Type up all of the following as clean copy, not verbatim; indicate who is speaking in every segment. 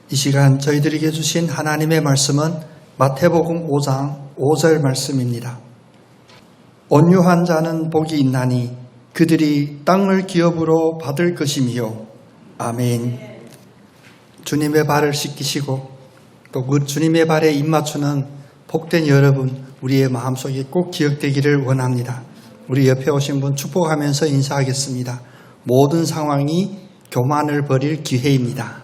Speaker 1: 이 시간 저희들에게 주신 하나님의 말씀은 마태복음 5장 5절 말씀입니다. 온유한 자는 복이 있나니 그들이 땅을 기업으로 받을 것이미요. 아멘. 주님의 발을 씻기시고 또 그 주님의 발에 입맞추는 복된 여러분, 우리의 마음속에 꼭 기억되기를 원합니다. 우리 옆에 오신 분 축복하면서 인사하겠습니다. 모든 상황이 교만을 버릴 기회입니다.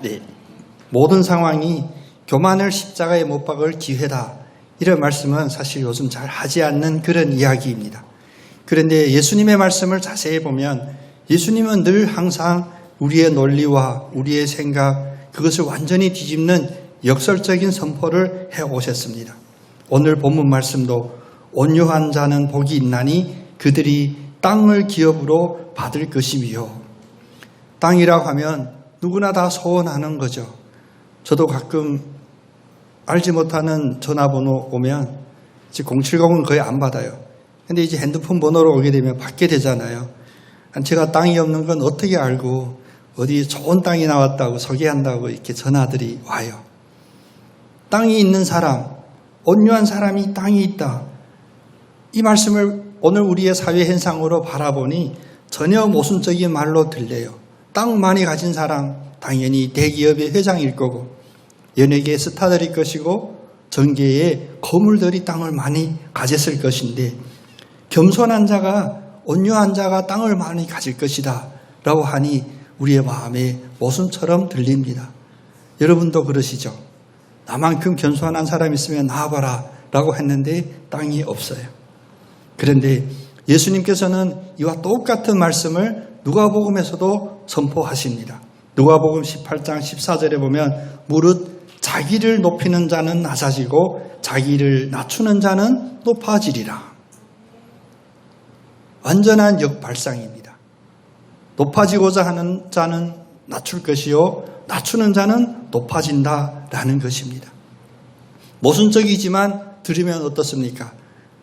Speaker 1: 네, 모든 상황이 교만을 십자가에 못 박을 기회다. 이런 말씀은 사실 요즘 잘 하지 않는 그런 이야기입니다. 그런데 예수님의 말씀을 자세히 보면 예수님은 늘 항상 우리의 논리와 우리의 생각, 그것을 완전히 뒤집는 역설적인 선포를 해오셨습니다. 오늘 본문 말씀도 온유한 자는 복이 있나니 그들이 땅을 기업으로 받을 것이미요. 땅이라고 하면 누구나 다 소원하는 거죠. 저도 가끔 알지 못하는 전화번호 오면 070은 거의 안 받아요. 근데 이제 핸드폰 번호로 오게 되면 받게 되잖아요. 제가 땅이 없는 건 어떻게 알고 어디 좋은 땅이 나왔다고 소개한다고 이렇게 전화들이 와요. 땅이 있는 사람, 온유한 사람이 땅이 있다. 이 말씀을 오늘 우리의 사회 현상으로 바라보니 전혀 모순적인 말로 들려요. 땅 많이 가진 사람 당연히 대기업의 회장일 거고 연예계의 스타들일 것이고 정계의 거물들이 땅을 많이 가졌을 것인데 겸손한 자가 온유한 자가 땅을 많이 가질 것이다 라고 하니 우리의 마음에 모순처럼 들립니다. 여러분도 그러시죠? 나만큼 겸손한 사람 있으면 나와봐라 라고 했는데 땅이 없어요. 그런데 예수님께서는 이와 똑같은 말씀을 누가복음에서도 선포하십니다. 누가복음 18장 14절에 보면 무릇 자기를 높이는 자는 낮아지고 자기를 낮추는 자는 높아지리라. 완전한 역발상입니다. 높아지고자 하는 자는 낮출 것이요 낮추는 자는 높아진다라는 것입니다. 모순적이지만 들으면 어떻습니까?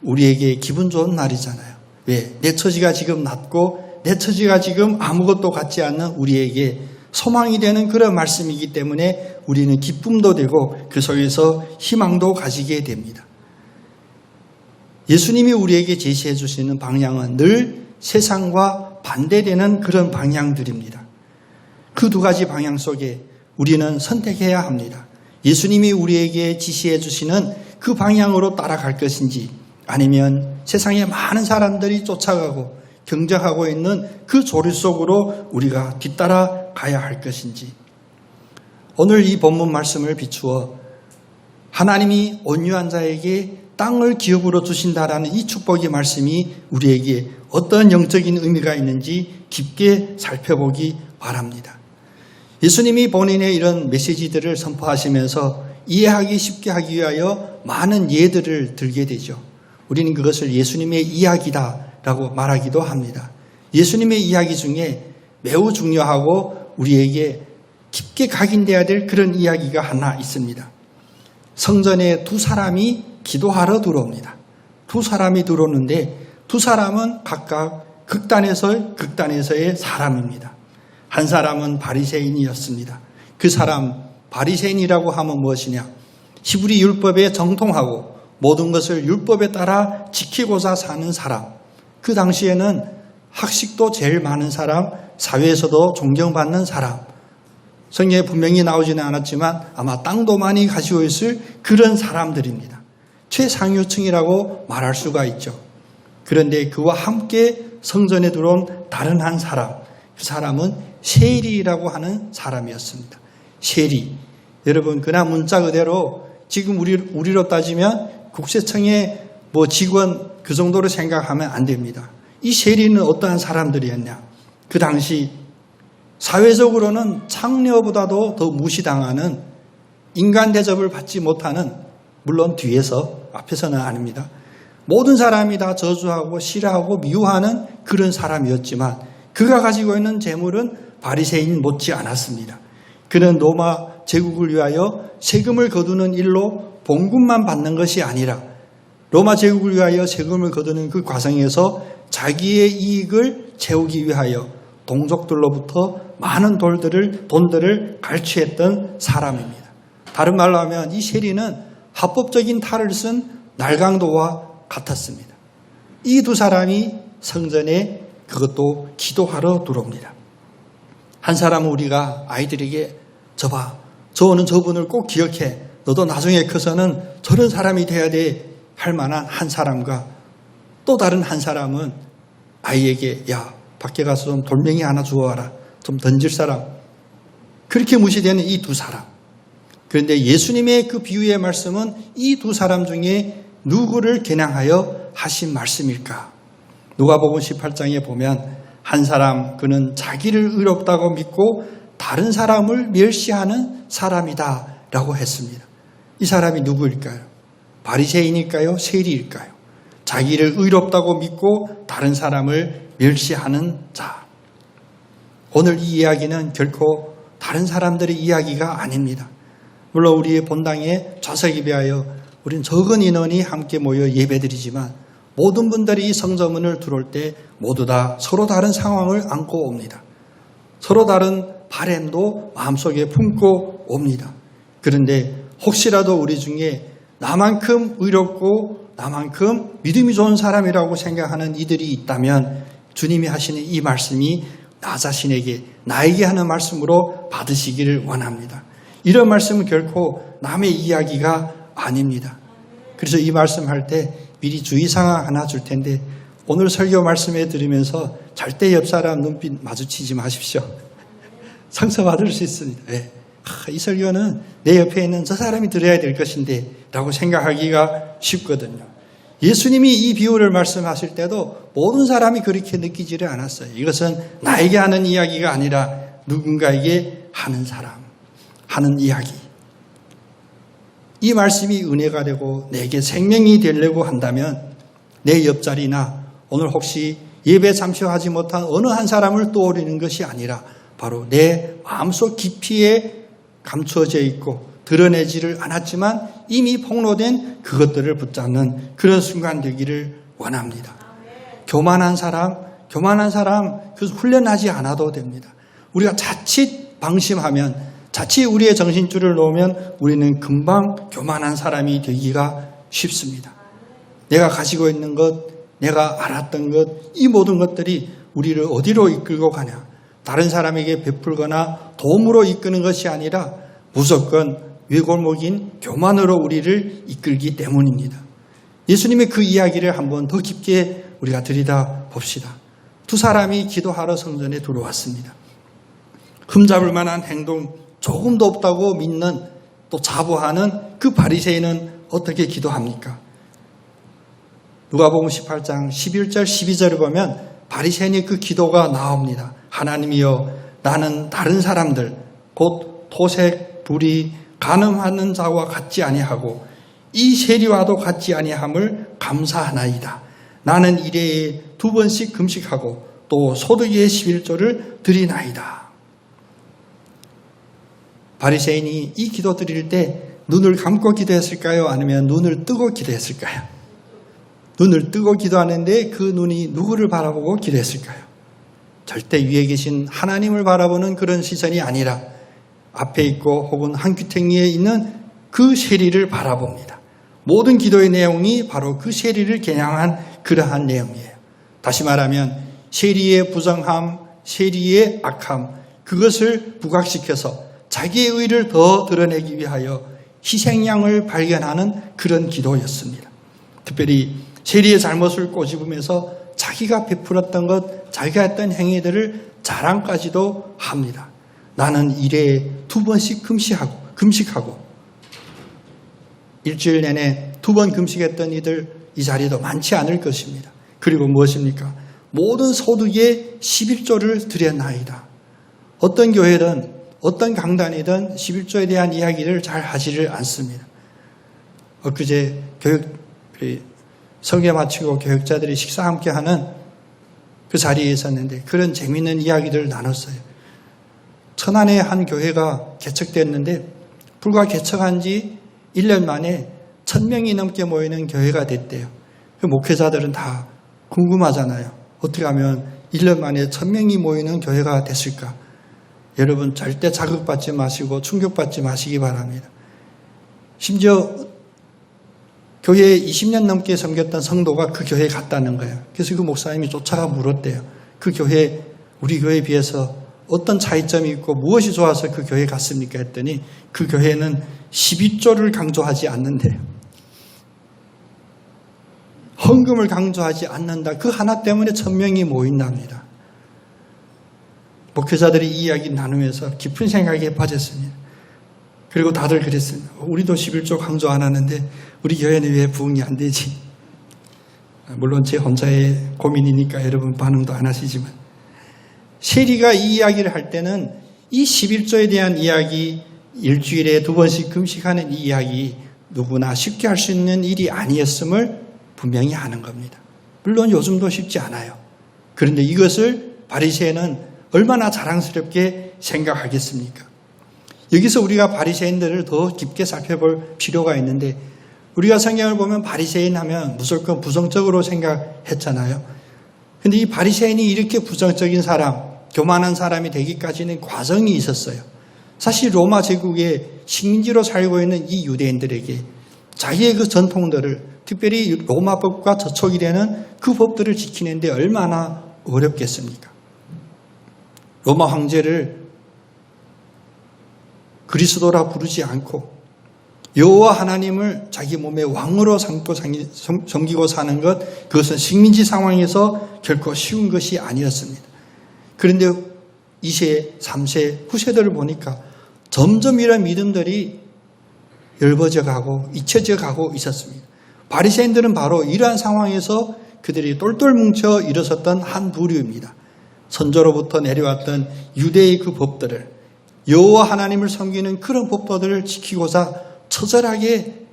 Speaker 1: 우리에게 기분 좋은 날이잖아요. 왜? 내 처지가 지금 낮고 내 처지가 지금 아무것도 같지 않는 우리에게 소망이 되는 그런 말씀이기 때문에 우리는 기쁨도 되고 그 속에서 희망도 가지게 됩니다. 예수님이 우리에게 제시해 주시는 방향은 늘 세상과 반대되는 그런 방향들입니다. 그 두 가지 방향 속에 우리는 선택해야 합니다. 예수님이 우리에게 지시해 주시는 그 방향으로 따라갈 것인지 아니면 세상에 많은 사람들이 쫓아가고 경쟁하고 있는 그 조류 속으로 우리가 뒤따라 가야 할 것인지. 오늘 이 본문 말씀을 비추어 하나님이 온유한 자에게 땅을 기업으로 주신다라는 이 축복의 말씀이 우리에게 어떤 영적인 의미가 있는지 깊게 살펴보기 바랍니다. 예수님이 본인의 이런 메시지들을 선포하시면서 이해하기 쉽게 하기 위하여 많은 예들을 들게 되죠. 우리는 그것을 예수님의 이야기다라고 말하기도 합니다. 예수님의 이야기 중에 매우 중요하고 우리에게 깊게 각인되어야 될 그런 이야기가 하나 있습니다. 성전에 두 사람이 기도하러 들어옵니다. 두 사람이 들어오는데 두 사람은 각각 극단에서의 사람입니다. 한 사람은 바리새인이었습니다. 그 사람 바리새인이라고 하면 무엇이냐? 히브리 율법에 정통하고 모든 것을 율법에 따라 지키고자 사는 사람. 그 당시에는 학식도 제일 많은 사람, 사회에서도 존경받는 사람. 성경에 분명히 나오지는 않았지만 아마 땅도 많이 가지고 있을 그런 사람들입니다. 최상류층이라고 말할 수가 있죠. 그런데 그와 함께 성전에 들어온 다른 한 사람, 그 사람은 세리라고 하는 사람이었습니다. 세리. 여러분, 그냥 문자 그대로 지금 우리로 따지면 국세청의 직원 그 정도로 생각하면 안 됩니다. 이 세리는 어떠한 사람들이었냐? 그 당시 사회적으로는 창녀보다도 더 무시당하는 인간 대접을 받지 못하는, 물론 뒤에서, 앞에서는 아닙니다. 모든 사람이 다 저주하고 싫어하고 미워하는 그런 사람이었지만 그가 가지고 있는 재물은 바리새인 못지 않았습니다. 그는 로마 제국을 위하여 세금을 거두는 일로 봉급만 받는 것이 아니라 로마 제국을 위하여 세금을 거두는 그 과정에서 자기의 이익을 채우기 위하여 동족들로부터 많은 돈들을 갈취했던 사람입니다. 다른 말로 하면 이 세리는 합법적인 탈을 쓴 날강도와 같았습니다. 이 두 사람이 성전에 그것도 기도하러 들어옵니다. 한 사람은 우리가 아이들에게 저봐, 저는 저분을 꼭 기억해. 너도 나중에 커서는 저런 사람이 돼야 돼. 할 만한 한 사람과 또 다른 한 사람은 아이에게 야, 밖에 가서 좀 돌멩이 하나 주워와라. 좀 던질 사람. 그렇게 무시되는 이 두 사람. 그런데 예수님의 그 비유의 말씀은 이 두 사람 중에 누구를 겨냥하여 하신 말씀일까? 누가복음 18장에 보면 한 사람 그는 자기를 의롭다고 믿고 다른 사람을 멸시하는 사람이다 라고 했습니다. 이 사람이 누구일까요? 바리새인일까요? 세리일까요? 자기를 의롭다고 믿고 다른 사람을 멸시하는 자. 오늘 이 이야기는 결코 다른 사람들의 이야기가 아닙니다. 물론 우리의 본당에 좌석에 비하여 우리는 적은 인원이 함께 모여 예배드리지만 모든 분들이 이 성전문을 들어올 때 모두 다 서로 다른 상황을 안고 옵니다. 서로 다른 바램도 마음속에 품고 옵니다. 그런데 혹시라도 우리 중에 나만큼 의롭고 나만큼 믿음이 좋은 사람이라고 생각하는 이들이 있다면 주님이 하시는 이 말씀이 나 자신에게 나에게 하는 말씀으로 받으시기를 원합니다. 이런 말씀은 결코 남의 이야기가 아닙니다. 그래서 이 말씀할 때 미리 주의사항 하나 줄 텐데 오늘 설교 말씀에 들으면서 절대 옆 사람 눈빛 마주치지 마십시오. 상처받을 수 있습니다. 네. 이 설교는 내 옆에 있는 저 사람이 들어야 될 것인데 라고 생각하기가 쉽거든요. 예수님이 이 비유를 말씀하실 때도 모든 사람이 그렇게 느끼지를 않았어요. 이것은 나에게 하는 이야기가 아니라 누군가에게 하는 사람, 하는 이야기. 이 말씀이 은혜가 되고 내게 생명이 되려고 한다면 내 옆자리나 오늘 혹시 예배 참석하지 못한 어느 한 사람을 떠올리는 것이 아니라 바로 내 마음속 깊이에 감추어져 있고 드러내지를 않았지만 이미 폭로된 그것들을 붙잡는 그런 순간 되기를 원합니다. 교만한 사람 그 훈련하지 않아도 됩니다. 우리가 자칫 방심하면 자칫 우리의 정신줄을 놓으면 우리는 금방 교만한 사람이 되기가 쉽습니다. 내가 가지고 있는 것, 내가 알았던 것, 이 모든 것들이 우리를 어디로 이끌고 가냐? 다른 사람에게 베풀거나 도움으로 이끄는 것이 아니라 무조건 외골목인 교만으로 우리를 이끌기 때문입니다. 예수님의 그 이야기를 한번 더 깊게 우리가 들여다 봅시다. 두 사람이 기도하러 성전에 들어왔습니다. 흠잡을 만한 행동 조금도 없다고 믿는 또 자부하는 그 바리새인은 어떻게 기도합니까? 누가복음 18장 11절 12절을 보면 바리새인의 그 기도가 나옵니다. 하나님이여 나는 다른 사람들 곧 토색, 불의, 간음하는 자와 같지 아니하고 이 세리와도 같지 아니함을 감사하나이다. 나는 일회에 2번씩 금식하고 또 소득의 11조를 드리나이다. 바리새인이 이 기도 드릴 때 눈을 감고 기도했을까요? 아니면 눈을 뜨고 기도했을까요? 눈을 뜨고 기도하는데 그 눈이 누구를 바라보고 기도했을까요? 절대 위에 계신 하나님을 바라보는 그런 시선이 아니라 앞에 있고 혹은 한 귀퉁이에 있는 그 세리를 바라봅니다. 모든 기도의 내용이 바로 그 세리를 겨냥한 그러한 내용이에요. 다시 말하면 세리의 부정함, 세리의 악함, 그것을 부각시켜서 자기의 의를 더 드러내기 위하여 희생양을 발견하는 그런 기도였습니다. 특별히 세리의 잘못을 꼬집으면서 자기가 베풀었던 것, 자기가 했던 행위들을 자랑까지도 합니다. 나는 일회에 2번씩 금식하고 일주일 내내 2번 금식했던 이들 이 자리도 많지 않을 것입니다. 그리고 무엇입니까? 모든 소득의 11조를 드렸나이다. 어떤 교회든 어떤 강단이든 11조에 대한 이야기를 잘 하지를 않습니다. 엊그제 설교 마치고 교육자들이 식사 함께 하는 그 자리에 있었는데 그런 재미있는 이야기들을 나눴어요. 천안의 한 교회가 개척됐는데 불과 개척한 지 1년 만에 1000명이 넘게 모이는 교회가 됐대요. 그 목회자들은 다 궁금하잖아요. 어떻게 하면 1년 만에 1000명이 모이는 교회가 됐을까? 여러분 절대 자극받지 마시고 충격받지 마시기 바랍니다. 심지어 교회에 20년 넘게 섬겼던 성도가 그 교회에 갔다는 거예요. 그래서 그 목사님이 쫓아가 물었대요. 그 교회, 우리 교회에 비해서 어떤 차이점이 있고 무엇이 좋아서 그 교회에 갔습니까? 했더니 그 교회는 12조를 강조하지 않는데요. 헌금을 강조하지 않는다. 그 하나 때문에 1000명이 모인답니다. 목회자들이 이 이야기 나누면서 깊은 생각에 빠졌습니다. 그리고 다들 그랬습니다. 우리도 11조 강조 안 하는데 우리 교회는 왜 부흥이 안 되지? 물론 제 혼자의 고민이니까 여러분 반응도 안 하시지만 셰리가 이 이야기를 할 때는 이 11조에 대한 이야기, 일주일에 2번씩 금식하는 이 이야기 누구나 쉽게 할 수 있는 일이 아니었음을 분명히 아는 겁니다. 물론 요즘도 쉽지 않아요. 그런데 이것을 바리새인은 얼마나 자랑스럽게 생각하겠습니까? 여기서 우리가 바리새인들을 더 깊게 살펴볼 필요가 있는데 우리가 성경을 보면 바리새인 하면 무조건 부정적으로 생각했잖아요. 그런데 이 바리새인이 이렇게 부정적인 사람, 교만한 사람이 되기까지는 과정이 있었어요. 사실 로마 제국의 식민지로 살고 있는 이 유대인들에게 자기의 그 전통들을 특별히 로마법과 저촉이 되는 그 법들을 지키는데 얼마나 어렵겠습니까? 로마 황제를 그리스도라 부르지 않고 여호와 하나님을 자기 몸의 왕으로 삼고 섬기고 사는 것, 그것은 식민지 상황에서 결코 쉬운 것이 아니었습니다. 그런데 2세, 3세, 후세들을 보니까 점점 이런 믿음들이 열버져 가고 잊혀져 가고 있었습니다. 바리새인들은 바로 이러한 상황에서 그들이 똘똘 뭉쳐 일어섰던 한 부류입니다. 선조로부터 내려왔던 유대의 그 법들을, 여호와 하나님을 섬기는 그런 법도들을 지키고자 처절하게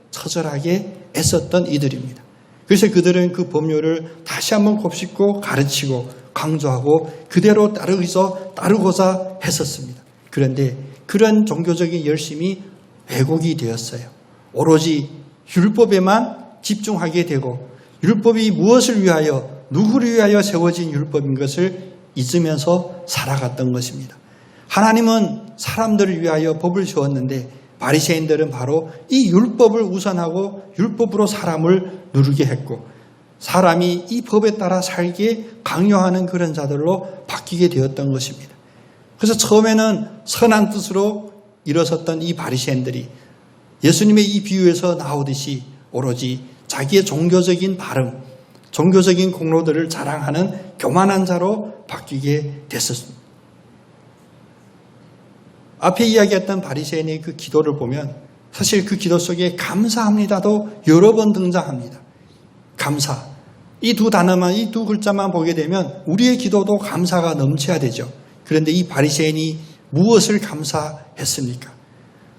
Speaker 1: 애썼던 이들입니다. 그래서 그들은 그 법률을 다시 한번 곱씹고 가르치고 강조하고 그대로 따르고자 했었습니다. 그런데 그런 종교적인 열심이 왜곡이 되었어요. 오로지 율법에만 집중하게 되고 율법이 무엇을 위하여, 누구를 위하여 세워진 율법인 것을 잊으면서 살아갔던 것입니다. 하나님은 사람들을 위하여 법을 세웠는데 바리새인들은 바로 이 율법을 우선하고 율법으로 사람을 누르게 했고 사람이 이 법에 따라 살게 강요하는 그런 자들로 바뀌게 되었던 것입니다. 그래서 처음에는 선한 뜻으로 일어섰던 이 바리새인들이 예수님의 이 비유에서 나오듯이 오로지 자기의 종교적인 발음, 종교적인 공로들을 자랑하는 교만한 자로 바뀌게 됐었습니다. 앞에 이야기했던 바리새인의 그 기도를 보면 사실 그 기도 속에 감사합니다도 여러 번 등장합니다. 감사. 이 두 단어만, 이 두 글자만 보게 되면 우리의 기도도 감사가 넘쳐야 되죠. 그런데 이 바리새인이 무엇을 감사했습니까?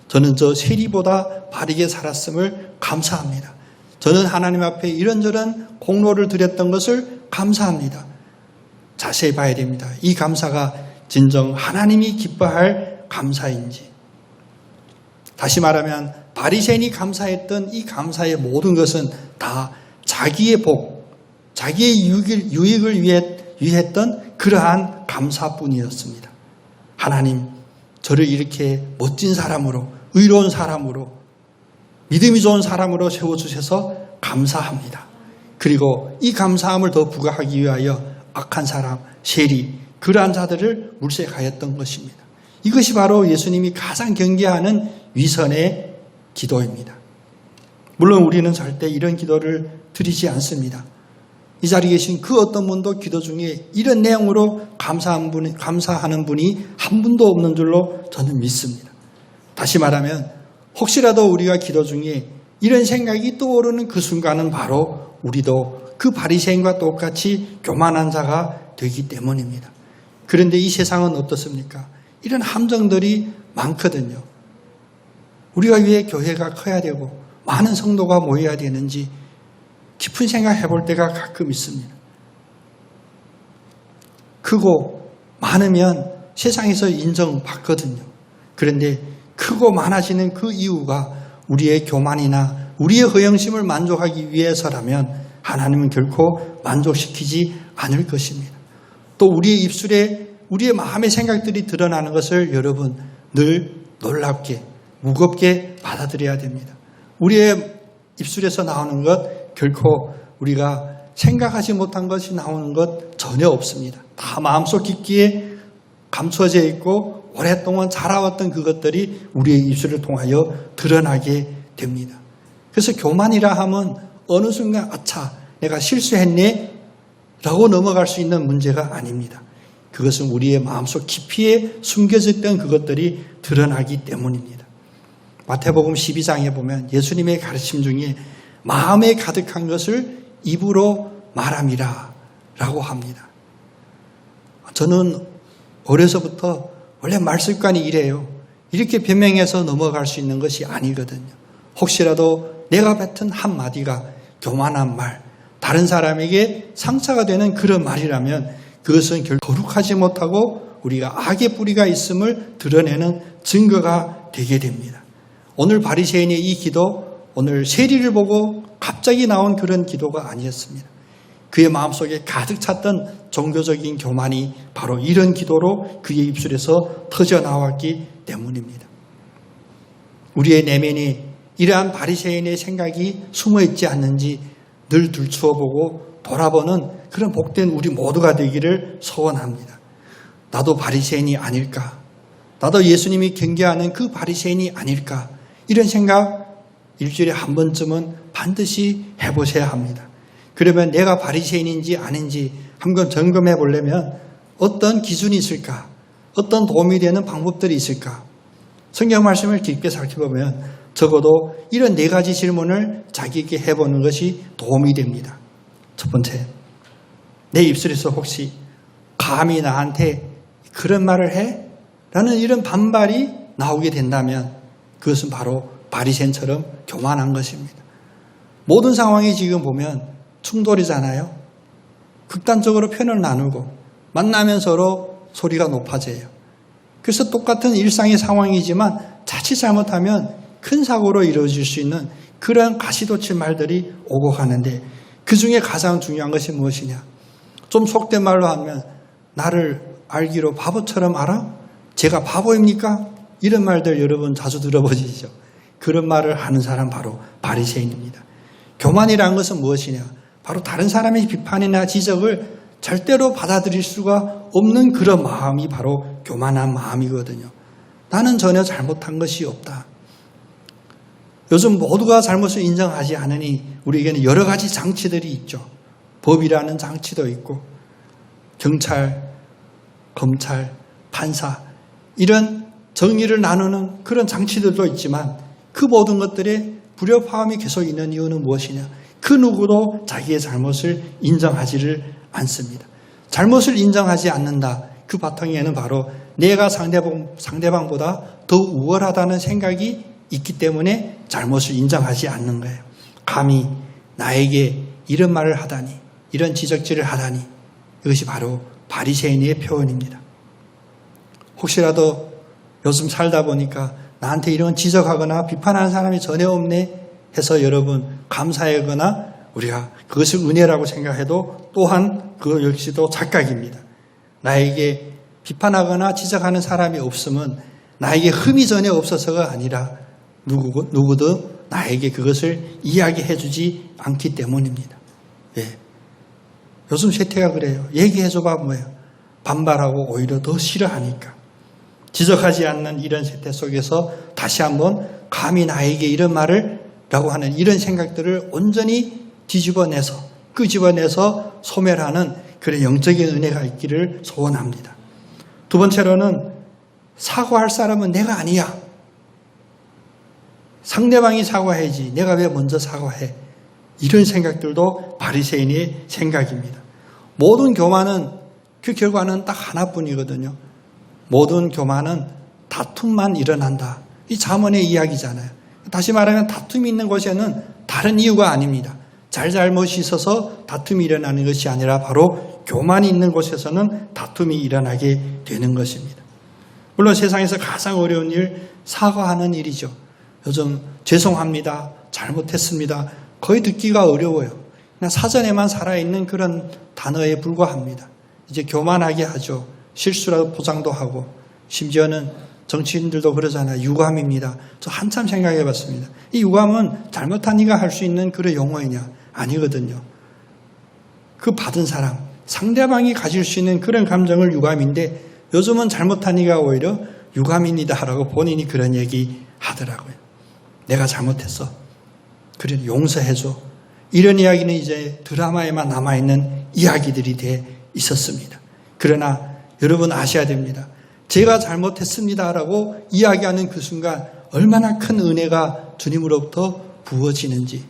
Speaker 1: 저는 저 세리보다 바르게 살았음을 감사합니다. 저는 하나님 앞에 이런저런 공로를 드렸던 것을 감사합니다. 자세히 봐야 됩니다. 이 감사가 진정 하나님이 기뻐할 감사인지. 다시 말하면 바리새인이 감사했던 이 감사의 모든 것은 다 자기의 복, 자기의 유익을 위했던 그러한 감사뿐이었습니다. 하나님, 저를 이렇게 멋진 사람으로, 의로운 사람으로, 믿음이 좋은 사람으로 세워주셔서 감사합니다. 그리고 이 감사함을 더 부과하기 위하여 악한 사람, 세리, 그러한 자들을 물색하였던 것입니다. 이것이 바로 예수님이 가장 경계하는 위선의 기도입니다. 물론 우리는 절대 이런 기도를 드리지 않습니다. 이 자리에 계신 그 어떤 분도 기도 중에 이런 내용으로 감사하는 분이 한 분도 없는 줄로 저는 믿습니다. 다시 말하면 혹시라도 우리가 기도 중에 이런 생각이 떠오르는 그 순간은 바로 우리도 그 바리새인과 똑같이 교만한 자가 되기 때문입니다. 그런데 이 세상은 어떻습니까? 이런 함정들이 많거든요. 우리가 왜 교회가 커야 되고 많은 성도가 모여야 되는지 깊은 생각해 볼 때가 가끔 있습니다. 크고 많으면 세상에서 인정받거든요. 그런데 크고 많아지는 그 이유가 우리의 교만이나 우리의 허영심을 만족하기 위해서라면 하나님은 결코 만족시키지 않을 것입니다. 또 우리의 입술에 우리의 마음의 생각들이 드러나는 것을 여러분 늘 놀랍게 무겁게 받아들여야 됩니다. 우리의 입술에서 나오는 것 결코 우리가 생각하지 못한 것이 나오는 것 전혀 없습니다. 다 마음속 깊기에 감춰져 있고 오랫동안 자라왔던 그것들이 우리의 입술을 통하여 드러나게 됩니다. 그래서 교만이라 하면 어느 순간 아차 내가 실수했네 라고 넘어갈 수 있는 문제가 아닙니다. 그것은 우리의 마음속 깊이에 숨겨져 있던 그것들이 드러나기 때문입니다. 마태복음 12장에 보면 예수님의 가르침 중에 마음에 가득한 것을 입으로 말함이라 라고 합니다. 저는 어려서부터 원래 말습관이 이래요. 이렇게 변명해서 넘어갈 수 있는 것이 아니거든요. 혹시라도 내가 뱉은 한마디가 교만한 말, 다른 사람에게 상처가 되는 그런 말이라면 그것은 결코 거룩하지 못하고 우리가 악의 뿌리가 있음을 드러내는 증거가 되게 됩니다. 오늘 바리새인의 이 기도, 오늘 세리를 보고 갑자기 나온 그런 기도가 아니었습니다. 그의 마음속에 가득 찼던 종교적인 교만이 바로 이런 기도로 그의 입술에서 터져 나왔기 때문입니다. 우리의 내면에 이러한 바리새인의 생각이 숨어있지 않는지 늘 들추어보고 돌아보는 그런 복된 우리 모두가 되기를 소원합니다. 나도 바리새인이 아닐까? 나도 예수님이 경계하는 그 바리새인이 아닐까? 이런 생각 일주일에 한 번쯤은 반드시 해보셔야 합니다. 그러면 내가 바리새인인지 아닌지 한번 점검해 보려면 어떤 기준이 있을까? 어떤 도움이 되는 방법들이 있을까? 성경 말씀을 깊게 살펴보면 적어도 이런 4가지 질문을 자기에게 해보는 것이 도움이 됩니다. 첫 번째, 내 입술에서 혹시 감히 나한테 그런 말을 해? 라는 이런 반발이 나오게 된다면 그것은 바로 바리새인처럼 교만한 것입니다. 모든 상황이 지금 보면 충돌이잖아요. 극단적으로 편을 나누고 만나면 서로 소리가 높아져요. 그래서 똑같은 일상의 상황이지만 자칫 잘못하면 큰 사고로 이루어질 수 있는 그런 가시돋칠 말들이 오고 가는데 그 중에 가장 중요한 것이 무엇이냐? 좀 속된 말로 하면 나를 알기로 바보처럼 알아? 제가 바보입니까? 이런 말들 여러분 자주 들어보시죠? 그런 말을 하는 사람 바로 바리새인입니다. 교만이라는 것은 무엇이냐? 바로 다른 사람의 비판이나 지적을 절대로 받아들일 수가 없는 그런 마음이 바로 교만한 마음이거든요. 나는 전혀 잘못한 것이 없다. 요즘 모두가 잘못을 인정하지 않으니 우리에게는 여러 가지 장치들이 있죠. 법이라는 장치도 있고 경찰, 검찰, 판사 이런 정의를 나누는 그런 장치들도 있지만 그 모든 것들에 불협화음이 계속 있는 이유는 무엇이냐? 그 누구도 자기의 잘못을 인정하지를 않습니다. 잘못을 인정하지 않는다. 그 바탕에는 바로 내가 상대방보다 더 우월하다는 생각이 있기 때문에 잘못을 인정하지 않는 거예요. 감히 나에게 이런 말을 하다니, 이런 지적질을 하다니 이것이 바로 바리새인의 표현입니다. 혹시라도 요즘 살다 보니까 나한테 이런 지적하거나 비판하는 사람이 전혀 없네 해서 여러분 감사하거나 우리가 그것을 은혜라고 생각해도 또한 그 역시도 착각입니다. 나에게 비판하거나 지적하는 사람이 없으면 나에게 흠이 전혀 없어서가 아니라 누구도 나에게 그것을 이야기해 주지 않기 때문입니다. 예. 요즘 세태가 그래요. 얘기해줘봐 뭐예요? 반발하고 오히려 더 싫어하니까. 지적하지 않는 이런 세태 속에서 다시 한번 감히 나에게 이런 말을 라고 하는 이런 생각들을 온전히 뒤집어내서 끄집어내서 소멸하는 그런 영적인 은혜가 있기를 소원합니다. 두 번째로는 사과할 사람은 내가 아니야. 상대방이 사과해야지 내가 왜 먼저 사과해. 이런 생각들도 바리새인의 생각입니다. 모든 교만은 그 결과는 딱 하나뿐이거든요. 모든 교만은 다툼만 일어난다. 이 잠언의 이야기잖아요. 다시 말하면 다툼이 있는 곳에는 다른 이유가 아닙니다. 잘잘못이 있어서 다툼이 일어나는 것이 아니라 바로 교만이 있는 곳에서는 다툼이 일어나게 되는 것입니다. 물론 세상에서 가장 어려운 일, 사과하는 일이죠. 요즘 죄송합니다, 잘못했습니다. 거의 듣기가 어려워요. 그냥 사전에만 살아있는 그런 단어에 불과합니다. 이제 교만하게 하죠. 실수라도 포장도 하고, 심지어는 정치인들도 그러잖아요. 유감입니다. 저 한참 생각해 봤습니다. 이 유감은 잘못한 이가 할 수 있는 그런 용어이냐? 아니거든요. 그 받은 사람, 상대방이 가질 수 있는 그런 감정을 유감인데, 요즘은 잘못한 이가 오히려 유감입니다라고 본인이 그런 얘기 하더라고요. 내가 잘못했어. 그래, 용서해줘. 이런 이야기는 이제 드라마에만 남아있는 이야기들이 돼 있었습니다. 그러나 여러분 아셔야 됩니다. 제가 잘못했습니다라고 이야기하는 그 순간 얼마나 큰 은혜가 주님으로부터 부어지는지.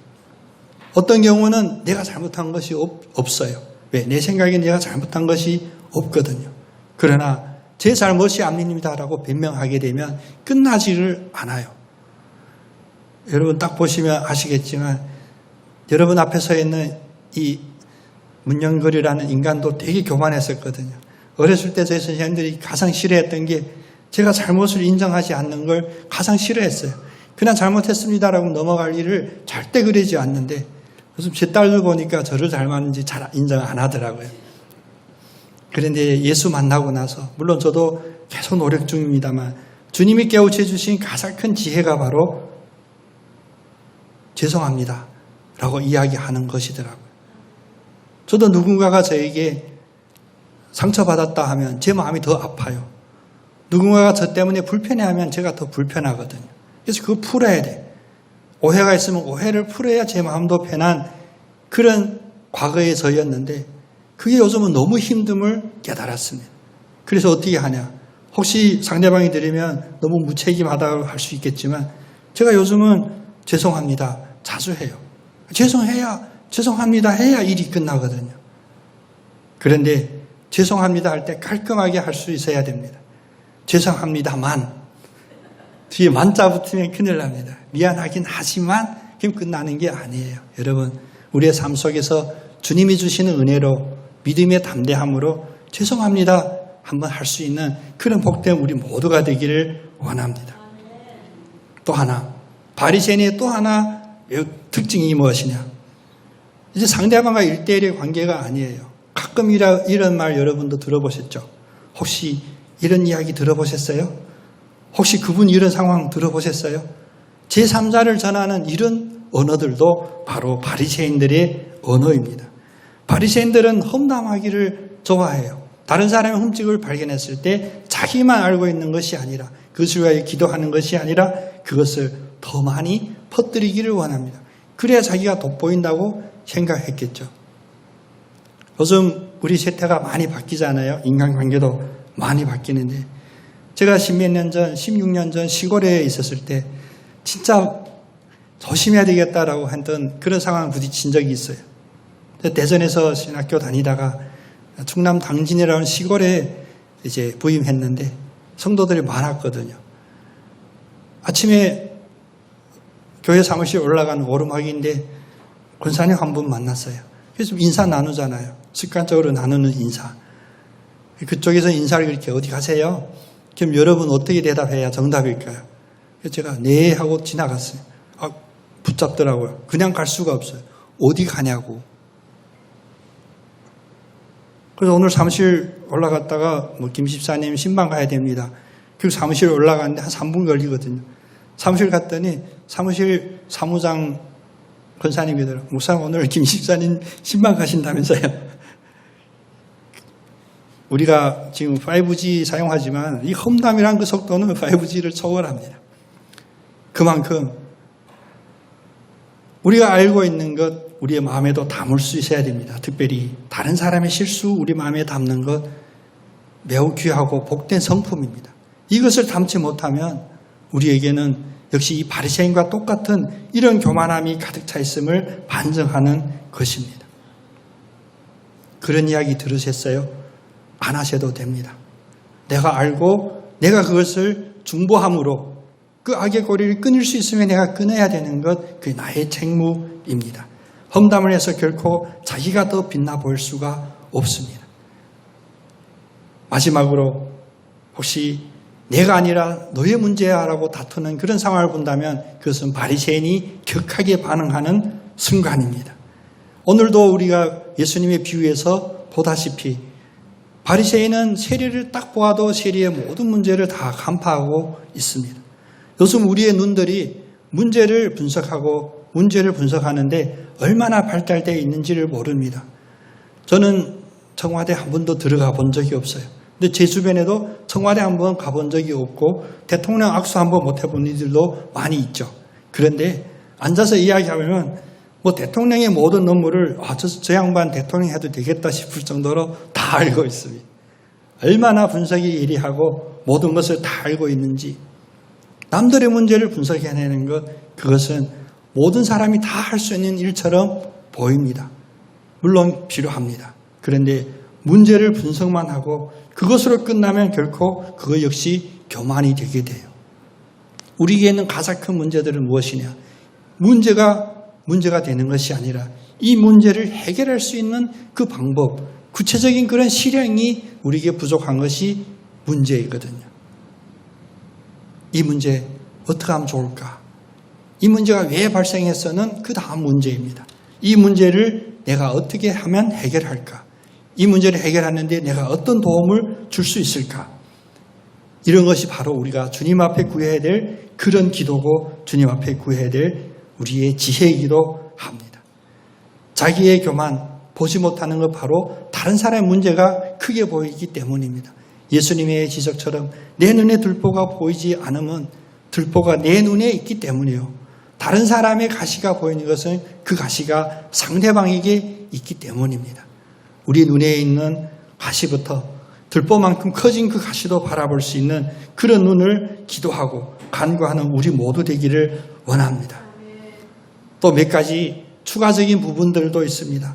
Speaker 1: 어떤 경우는 내가 잘못한 것이 없어요. 왜? 내 생각에 내가 잘못한 것이 없거든요. 그러나 제 잘못이 아닙니다라고 변명하게 되면 끝나지를 않아요. 여러분 딱 보시면 아시겠지만 여러분 앞에 서 있는 이 문영걸이라는 인간도 되게 교만했었거든요. 어렸을 때 저희 선생님들이 가장 싫어했던 게 제가 잘못을 인정하지 않는 걸 가장 싫어했어요. 그냥 잘못했습니다라고 넘어갈 일을 절대 그러지 않는데 요즘 제 딸들 보니까 저를 닮았는지 잘 인정 안 하더라고요. 그런데 예수 만나고 나서 물론 저도 계속 노력 중입니다만 주님이 깨우쳐 주신 가장 큰 지혜가 바로 죄송합니다 라고 이야기하는 것이더라고요. 저도 누군가가 저에게 상처받았다 하면 제 마음이 더 아파요. 누군가가 저 때문에 불편해하면 제가 더 불편하거든요. 그래서 그거 풀어야 돼. 오해가 있으면 오해를 풀어야 제 마음도 편한 그런 과거의 저였는데 그게 요즘은 너무 힘듦을 깨달았습니다. 그래서 어떻게 하냐. 혹시 상대방이 들으면 너무 무책임하다고 할 수 있겠지만 제가 요즘은 죄송합니다. 자주 해요. 죄송합니다 해야 일이 끝나거든요. 그런데 죄송합니다 할 때 깔끔하게 할 수 있어야 됩니다. 죄송합니다만 뒤에 만자 붙으면 큰일 납니다. 미안하긴 하지만 그럼 끝나는 게 아니에요. 여러분 우리의 삶 속에서 주님이 주시는 은혜로 믿음의 담대함으로 죄송합니다 한번 할 수 있는 그런 복된 우리 모두가 되기를 원합니다. 또 하나 바리새인의 또 하나 특징이 무엇이냐. 이제 상대방과 1대1의 관계가 아니에요. 가끔 이런 말 여러분도 들어보셨죠? 혹시 이런 이야기 들어보셨어요? 혹시 그분 이런 상황 들어보셨어요? 제3자를 전하는 이런 언어들도 바로 바리새인들의 언어입니다. 바리새인들은 험담하기를 좋아해요. 다른 사람의 흠집을 발견했을 때 자기만 알고 있는 것이 아니라 그것을 위하여 기도하는 것이 아니라 그것을 더 많이 퍼뜨리기를 원합니다. 그래야 자기가 돋보인다고 생각했겠죠. 요즘 우리 세태가 많이 바뀌잖아요. 인간관계도 많이 바뀌는데 제가 10몇 년 전, 16년 전 시골에 있었을 때 진짜 조심해야 되겠다라고 했던 그런 상황을 부딪힌 적이 있어요. 대전에서 신학교 다니다가 충남 당진이라는 시골에 이제 부임했는데 성도들이 많았거든요. 아침에 교회 사무실 올라가는 오르막인데 권사님 한 분 만났어요. 그래서 인사 나누잖아요. 습관적으로 나누는 인사. 그쪽에서 인사를 그렇게 어디 가세요? 그럼 여러분 어떻게 대답해야 정답일까요? 그래서 제가 네 하고 지나갔어요. 붙잡더라고요. 그냥 갈 수가 없어요. 어디 가냐고. 그래서 오늘 사무실 올라갔다가 김 집사님 신방 가야 됩니다. 그리고 사무실 올라가는데 한 3분 걸리거든요. 사무실 갔더니 사무실 사무장 권사님이더라고요. 목사님 오늘 김 집사님 신방 가신다면서요. 우리가 지금 5G 사용하지만 이 험담이란 그 속도는 5G를 초월합니다. 그만큼 우리가 알고 있는 것 우리의 마음에도 담을 수 있어야 됩니다. 특별히 다른 사람의 실수 우리 마음에 담는 것 매우 귀하고 복된 성품입니다. 이것을 담지 못하면 우리에게는 역시 이 바리새인과 똑같은 이런 교만함이 가득 차 있음을 반증하는 것입니다. 그런 이야기 들으셨어요? 안 하셔도 됩니다. 내가 알고 내가 그것을 중보함으로 그 악의 고리를 끊을 수 있으면 내가 끊어야 되는 것, 그게 나의 책무입니다. 험담을 해서 결코 자기가 더 빛나 보일 수가 없습니다. 마지막으로 혹시 내가 아니라 너의 문제야 라고 다투는 그런 상황을 본다면 그것은 바리새인이 격하게 반응하는 순간입니다. 오늘도 우리가 예수님의 비유에서 보다시피 바리새인은 세리를 딱 보아도 세리의 모든 문제를 다 간파하고 있습니다. 요즘 우리의 눈들이 문제를 분석하는데 얼마나 발달되어 있는지를 모릅니다. 저는 청와대 한 번도 들어가 본 적이 없어요. 근데 제 주변에도 청와대 한 번 가본 적이 없고 대통령 악수 한 번 못 해본 이들도 많이 있죠. 그런데 앉아서 이야기하면 뭐 대통령의 모든 업무를 저 양반 대통령 해도 되겠다 싶을 정도로 다 알고 있습니다. 얼마나 분석이 예리하고 모든 것을 다 알고 있는지, 남들의 문제를 분석해내는 그것은 모든 사람이 다 할 수 있는 일처럼 보입니다. 물론 필요합니다. 그런데 문제를 분석만 하고 그것으로 끝나면 결코 그것 역시 교만이 되게 돼요. 우리에게 있는 가장 큰 문제들은 무엇이냐? 문제가 되는 것이 아니라 이 문제를 해결할 수 있는 그 방법, 구체적인 그런 실행이 우리에게 부족한 것이 문제이거든요. 이 문제 어떻게 하면 좋을까? 이 문제가 왜 발생했어는 그 다음 문제입니다. 이 문제를 내가 어떻게 하면 해결할까? 이 문제를 해결하는데 내가 어떤 도움을 줄 수 있을까? 이런 것이 바로 우리가 주님 앞에 구해야 될 그런 기도고 주님 앞에 구해야 될 우리의 지혜이기도 합니다. 자기의 교만, 보지 못하는 것 바로 다른 사람의 문제가 크게 보이기 때문입니다. 예수님의 지적처럼 내 눈에 들보가 보이지 않으면 들보가 내 눈에 있기 때문이에요. 다른 사람의 가시가 보이는 것은 그 가시가 상대방에게 있기 때문입니다. 우리 눈에 있는 가시부터 들보만큼 커진 그 가시도 바라볼 수 있는 그런 눈을 기도하고 간구하는 우리 모두 되기를 원합니다. 또 몇 가지 추가적인 부분들도 있습니다.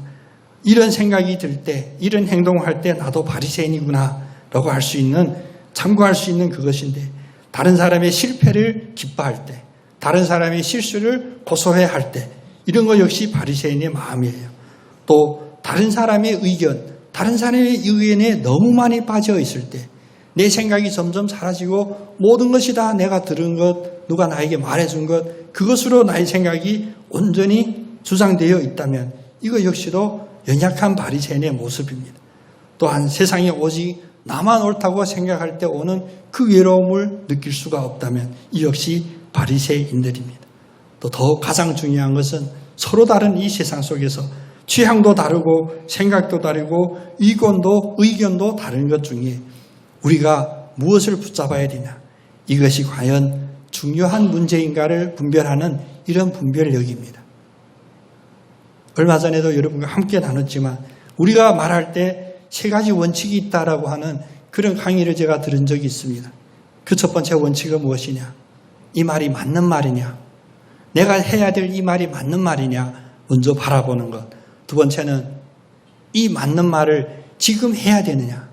Speaker 1: 이런 생각이 들 때, 이런 행동을 할 때 나도 바리새인이구나 라고 할 수 있는, 참고할 수 있는 그것인데, 다른 사람의 실패를 기뻐할 때, 다른 사람의 실수를 고소해 할 때, 이런 것 역시 바리새인의 마음이에요. 또 다른 사람의 의견, 다른 사람의 의견에 너무 많이 빠져 있을 때, 내 생각이 점점 사라지고 모든 것이 다 내가 들은 것, 누가 나에게 말해준 것, 그것으로 나의 생각이 온전히 주장되어 있다면 이거 역시도 연약한 바리새인의 모습입니다. 또한 세상에 오직 나만 옳다고 생각할 때 오는 그 외로움을 느낄 수가 없다면 이 역시 바리새인들입니다. 또 더 가장 중요한 것은 서로 다른 이 세상 속에서 취향도 다르고 생각도 다르고 의견도 다른 것 중에 우리가 무엇을 붙잡아야 되냐, 이것이 과연 중요한 문제인가를 분별하는 이런 분별력입니다. 얼마 전에도 여러분과 함께 나눴지만 우리가 말할 때 세 가지 원칙이 있다라고 하는 그런 강의를 제가 들은 적이 있습니다. 그 첫 번째 원칙은 무엇이냐? 이 말이 맞는 말이냐? 내가 해야 될 이 말이 맞는 말이냐? 먼저 바라보는 것. 두 번째는 이 맞는 말을 지금 해야 되느냐?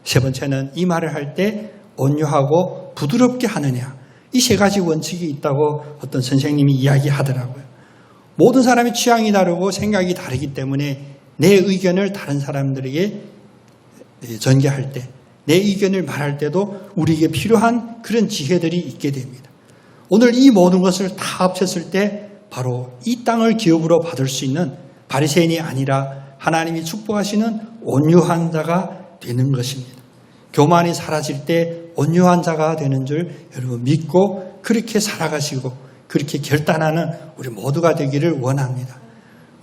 Speaker 1: 세 번째는 이 말을 할 때 온유하고 부드럽게 하느냐? 이 세 가지 원칙이 있다고 어떤 선생님이 이야기하더라고요. 모든 사람의 취향이 다르고 생각이 다르기 때문에 내 의견을 다른 사람들에게 전개할 때, 내 의견을 말할 때도 우리에게 필요한 그런 지혜들이 있게 됩니다. 오늘 이 모든 것을 다 합쳤을 때 바로 이 땅을 기업으로 받을 수 있는 바리새인이 아니라 하나님이 축복하시는 온유한 자가 되는 것입니다. 교만이 사라질 때 온유한 자가 되는 줄 여러분 믿고 그렇게 살아가시고 그렇게 결단하는 우리 모두가 되기를 원합니다.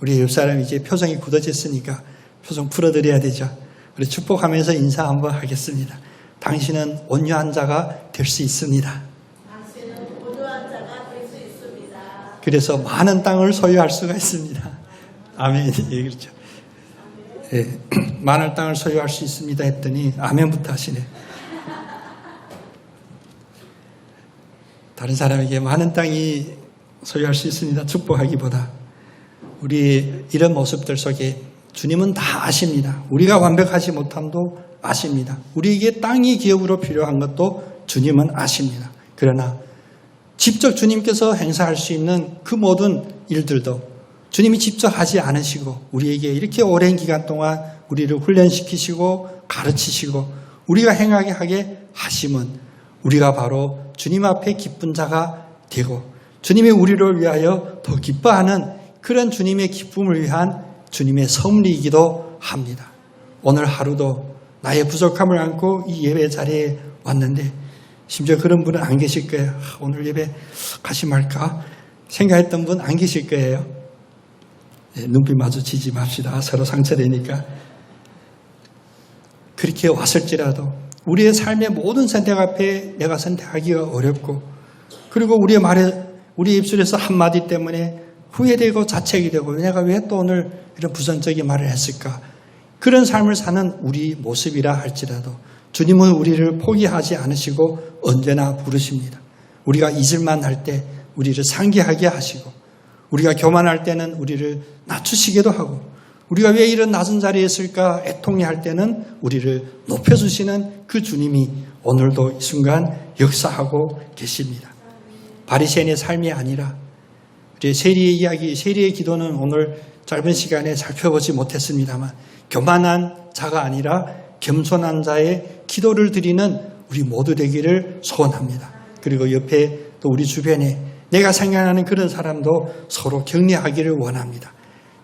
Speaker 1: 우리 옆사람 이제 표정이 굳어졌으니까 표정 풀어드려야 되죠. 우리 축복하면서 인사 한번 하겠습니다. 당신은 온유한 자가 될 수 있습니다.
Speaker 2: 당신은 온유한 자가 될 수 있습니다.
Speaker 1: 그래서 많은 땅을 소유할 수가 있습니다. 아멘. 예, 그렇죠. 예, 많은 땅을 소유할 수 있습니다 했더니 아멘부터 하시네. 다른 사람에게 많은 땅이 소유할 수 있습니다 축복하기보다 우리 이런 모습들 속에 주님은 다 아십니다. 우리가 완벽하지 못함도 아십니다. 우리에게 땅이 기업으로 필요한 것도 주님은 아십니다. 그러나 직접 주님께서 행사할 수 있는 그 모든 일들도 주님이 직접 하지 않으시고 우리에게 이렇게 오랜 기간 동안 우리를 훈련시키시고 가르치시고 우리가 행하게 하게 하심은 우리가 바로 주님 앞에 기쁜 자가 되고 주님이 우리를 위하여 더 기뻐하는 그런 주님의 기쁨을 위한 주님의 섭리이기도 합니다. 오늘 하루도 나의 부족함을 안고 이 예배 자리에 왔는데 심지어 그런 분은 안 계실 거예요. 오늘 예배 가시 말까 생각했던 분 안 계실 거예요. 네, 눈빛 마주치지 맙시다. 서로 상처되니까. 그렇게 왔을지라도 우리의 삶의 모든 선택 앞에 내가 선택하기가 어렵고 그리고 우리의 입술에서 한마디 때문에 후회되고 자책이 되고 내가 왜 또 오늘 이런 부정적인 말을 했을까? 그런 삶을 사는 우리 모습이라 할지라도 주님은 우리를 포기하지 않으시고 언제나 부르십니다. 우리가 잊을만 할 때 우리를 상기하게 하시고 우리가 교만할 때는 우리를 낮추시기도 하고 우리가 왜 이런 낮은 자리에 있을까 애통해할 때는 우리를 높여주시는 그 주님이 오늘도 이 순간 역사하고 계십니다. 바리새인의 삶이 아니라 우리 세리의 이야기, 세리의 기도는 오늘 짧은 시간에 살펴보지 못했습니다만 교만한 자가 아니라 겸손한 자의 기도를 드리는 우리 모두 되기를 소원합니다. 그리고 옆에 또 우리 주변에 내가 생각하는 그런 사람도 서로 격려하기를 원합니다.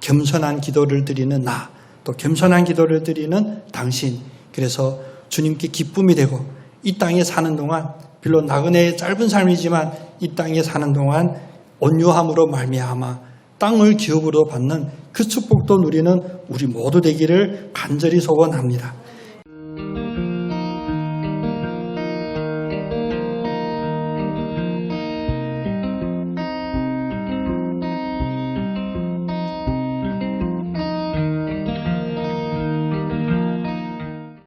Speaker 1: 겸손한 기도를 드리는 나, 또 겸손한 기도를 드리는 당신. 그래서 주님께 기쁨이 되고 이 땅에 사는 동안 비록 나그네의 짧은 삶이지만 이 땅에 사는 동안 온유함으로 말미암아 땅을 기업으로 받는 그 축복도 누리는 우리 모두 되기를 간절히 소원합니다.